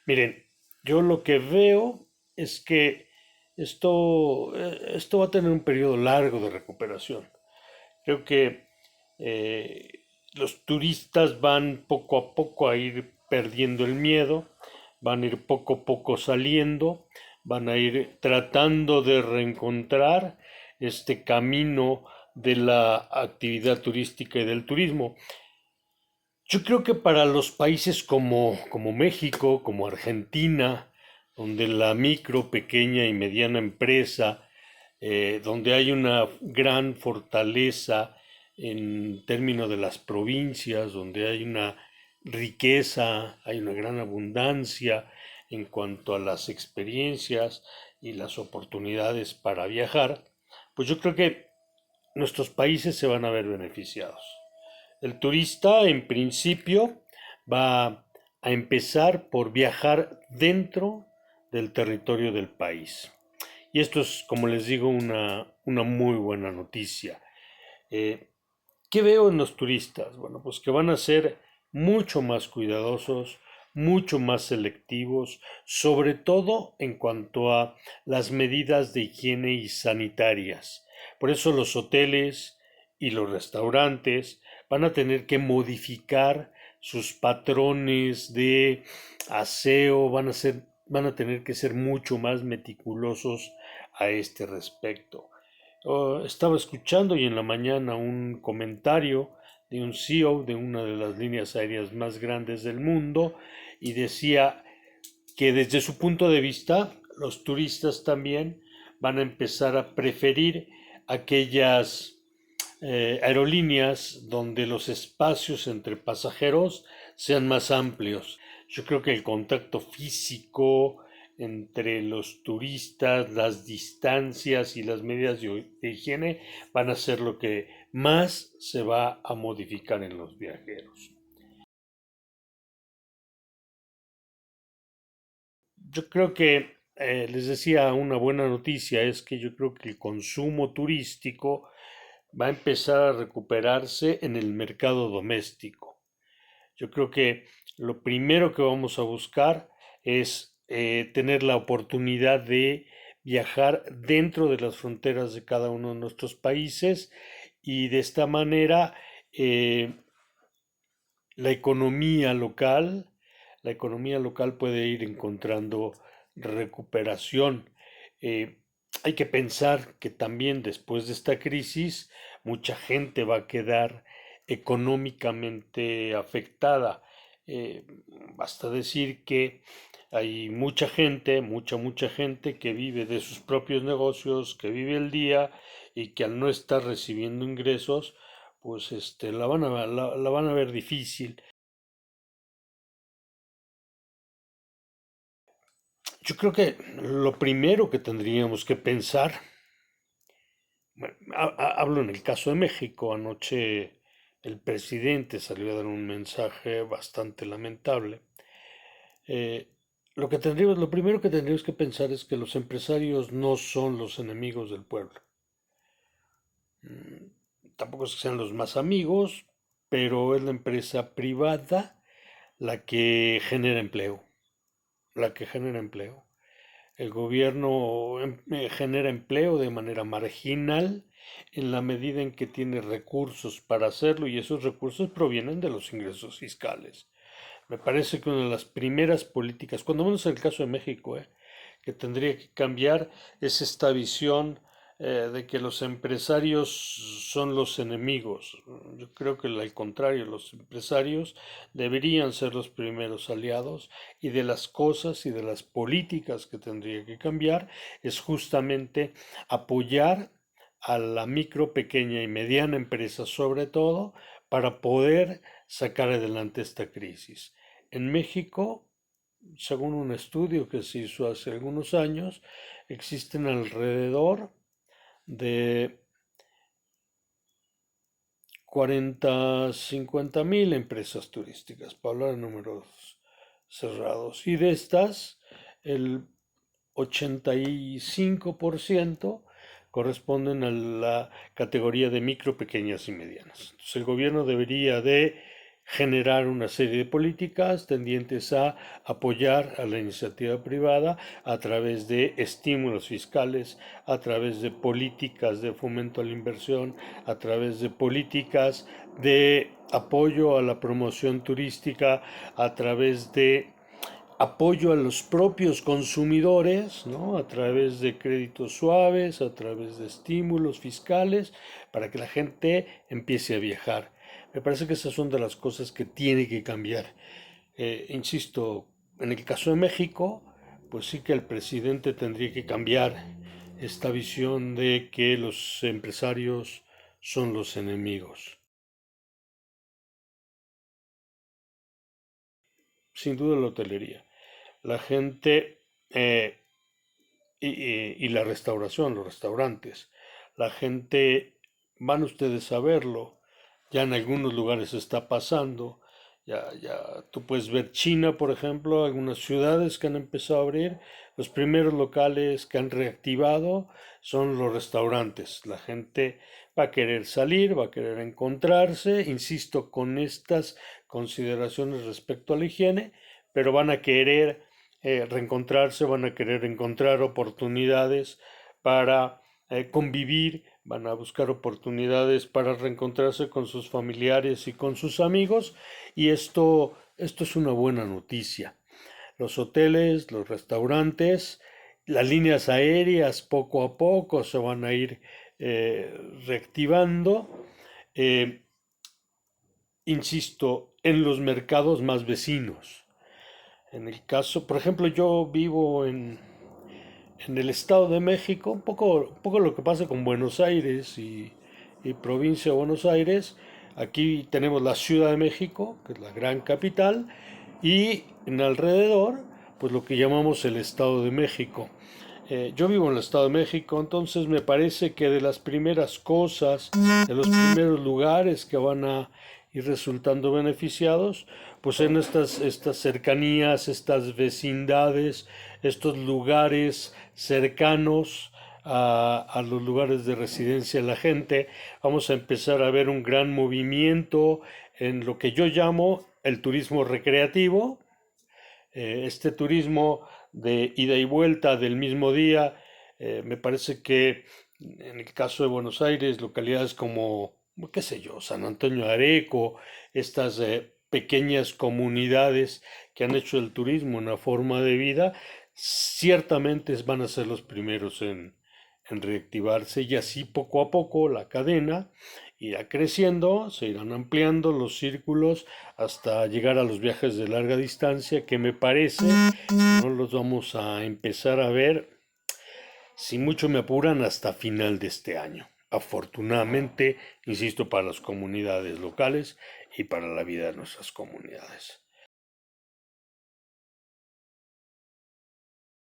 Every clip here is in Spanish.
Miren, yo lo que veo es que esto va a tener un periodo largo de recuperación. Creo que los turistas van poco a poco a ir perdiendo el miedo, van a ir poco a poco saliendo, van a ir tratando de reencontrar este camino de la actividad turística y del turismo. Yo creo que para los países como México, como Argentina, donde la micro, pequeña y mediana empresa, donde hay una gran fortaleza en términos de las provincias, donde hay una riqueza, hay una gran abundancia en cuanto a las experiencias y las oportunidades para viajar, pues yo creo que nuestros países se van a ver beneficiados. El turista, en principio, va a empezar por viajar dentro del territorio del país. Y esto es, como les digo, una muy buena noticia. Eh, ¿Qué veo en los turistas? Bueno, pues que van a ser mucho más cuidadosos, mucho más selectivos, sobre todo en cuanto a las medidas de higiene y sanitarias. Por eso los hoteles y los restaurantes van a tener que modificar sus patrones de aseo, van a tener que ser mucho más meticulosos a este respecto. Estaba escuchando y en la mañana un comentario de un CEO de una de las líneas aéreas más grandes del mundo y decía que desde su punto de vista los turistas también van a empezar a preferir aquellas aerolíneas donde los espacios entre pasajeros sean más amplios. Yo creo que el contacto físico entre los turistas, las distancias y las medidas de higiene van a ser lo que más se va a modificar en los viajeros. Yo creo que, les decía, una buena noticia es que yo creo que el consumo turístico va a empezar a recuperarse en el mercado doméstico. Yo creo que lo primero que vamos a buscar es tener la oportunidad de viajar dentro de las fronteras de cada uno de nuestros países y de esta manera eh, la economía local, la economía local puede ir encontrando recuperación. Eh, Hay que pensar que también después de esta crisis mucha gente va a quedar económicamente afectada. Eh, Basta decir que hay mucha gente, mucha gente que vive de sus propios negocios, que vive el día y que al no estar recibiendo ingresos, pues la van a ver difícil. Yo creo que lo primero que tendríamos que pensar, bueno, hablo en el caso de México, anoche el presidente salió a dar un mensaje bastante lamentable. Eh, lo primero que tendríamos que pensar es que los empresarios no son los enemigos del pueblo. Tampoco es que sean los más amigos, pero es la empresa privada la que genera empleo, la que genera empleo. El gobierno genera empleo de manera marginal en la medida en que tiene recursos para hacerlo y esos recursos provienen de los ingresos fiscales. Me parece que una de las primeras políticas, cuando menos en el caso de México, que tendría que cambiar es esta visión de que los empresarios son los enemigos. Yo creo que al contrario, los empresarios deberían ser los primeros aliados y de las cosas y de las políticas que tendría que cambiar es justamente apoyar a la micro, pequeña y mediana empresa sobre todo para poder sacar adelante esta crisis. En México, según un estudio que se hizo hace algunos años, existen alrededor de 40, 50 mil empresas turísticas, para hablar de números cerrados. Y de estas, el 85% corresponden a la categoría de micro, pequeñas y medianas. Entonces, el gobierno debería de generar una serie de políticas tendientes a apoyar a la iniciativa privada a través de estímulos fiscales, a través de políticas de fomento a la inversión, a través de políticas de apoyo a la promoción turística, a través de apoyo a los propios consumidores, ¿no? A través de créditos suaves, a través de estímulos fiscales, para que la gente empiece a viajar. Me parece que esas son de las cosas que tiene que cambiar. Insisto, en el caso de México, pues sí que el presidente tendría que cambiar esta visión de que los empresarios son los enemigos. Sin duda la hotelería. La gente y la restauración, los restaurantes. La gente, van ustedes a verlo, ya en algunos lugares está pasando, tú puedes ver China, por ejemplo, algunas ciudades que han empezado a abrir, los primeros locales que han reactivado son los restaurantes. La gente va a querer salir, va a querer encontrarse, insisto, con estas consideraciones respecto a la higiene, pero van a querer reencontrarse, van a querer encontrar oportunidades para convivir, van a buscar oportunidades para reencontrarse con sus familiares y con sus amigos, y esto es una buena noticia. Los hoteles, los restaurantes, las líneas aéreas poco a poco se van a ir reactivando. Eh, Insisto, en los mercados más vecinos. En el caso, por ejemplo, yo vivo en el Estado de México, un poco lo que pasa con Buenos Aires y provincia de Buenos Aires. Aquí tenemos la Ciudad de México, que es la gran capital, y en alrededor, pues lo que llamamos el Estado de México. Yo vivo en el Estado de México, entonces me parece que de las primeras cosas, de los primeros lugares que van a ir resultando beneficiados, pues en estas cercanías, estas vecindades, estos lugares cercanos a los lugares de residencia de la gente, vamos a empezar a ver un gran movimiento en lo que yo llamo el turismo recreativo, este turismo de ida y vuelta del mismo día. Me parece que en el caso de Buenos Aires, localidades como, qué sé yo, San Antonio de Areco, estas pequeñas comunidades que han hecho el turismo una forma de vida, ciertamente van a ser los primeros en reactivarse, y así poco a poco la cadena irá creciendo, se irán ampliando los círculos hasta llegar a los viajes de larga distancia, que me parece no los vamos a empezar a ver, si mucho me apuran, hasta final de este año. Afortunadamente, insisto, para las comunidades locales y para la vida de nuestras comunidades.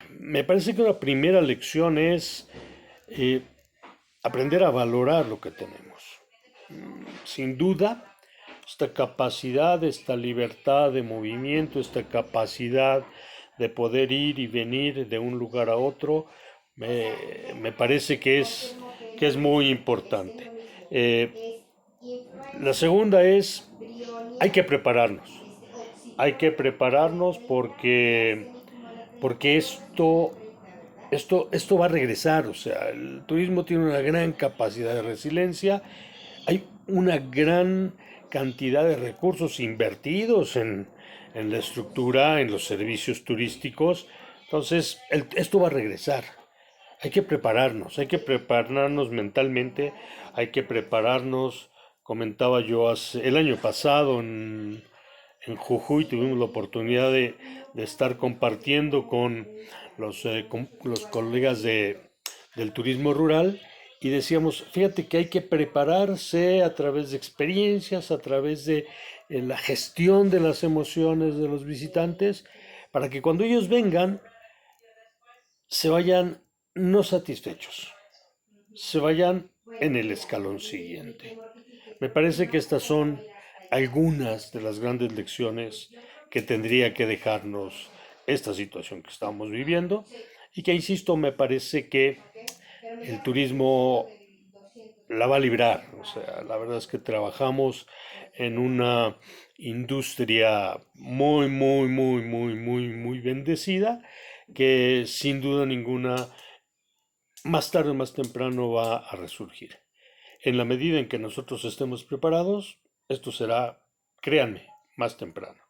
Me parece que una primera lección es eh, aprender a valorar lo que tenemos. Sin duda, esta capacidad, esta libertad de movimiento, esta capacidad de poder ir y venir de un lugar a otro, me parece que es muy importante. La segunda es, hay que prepararnos. Hay que prepararnos porque esto va a regresar. O sea, el turismo tiene una gran capacidad de resiliencia. Hay una gran cantidad de recursos invertidos en la estructura, en los servicios turísticos. Entonces, esto va a regresar. Hay que prepararnos mentalmente, hay que prepararnos. Comentaba yo el año pasado en Jujuy, tuvimos la oportunidad de estar compartiendo con los colegas del turismo rural, y decíamos, fíjate que hay que prepararse a través de experiencias, a través de la gestión de las emociones de los visitantes, para que cuando ellos vengan se vayan no satisfechos, se vayan en el escalón siguiente. Me parece que estas son algunas de las grandes lecciones que tendría que dejarnos esta situación que estamos viviendo y que, insisto, me parece que el turismo la va a librar. O sea, la verdad es que trabajamos en una industria muy bendecida que sin duda ninguna más tarde o más temprano va a resurgir. En la medida en que nosotros estemos preparados, esto será, créanme, más temprano.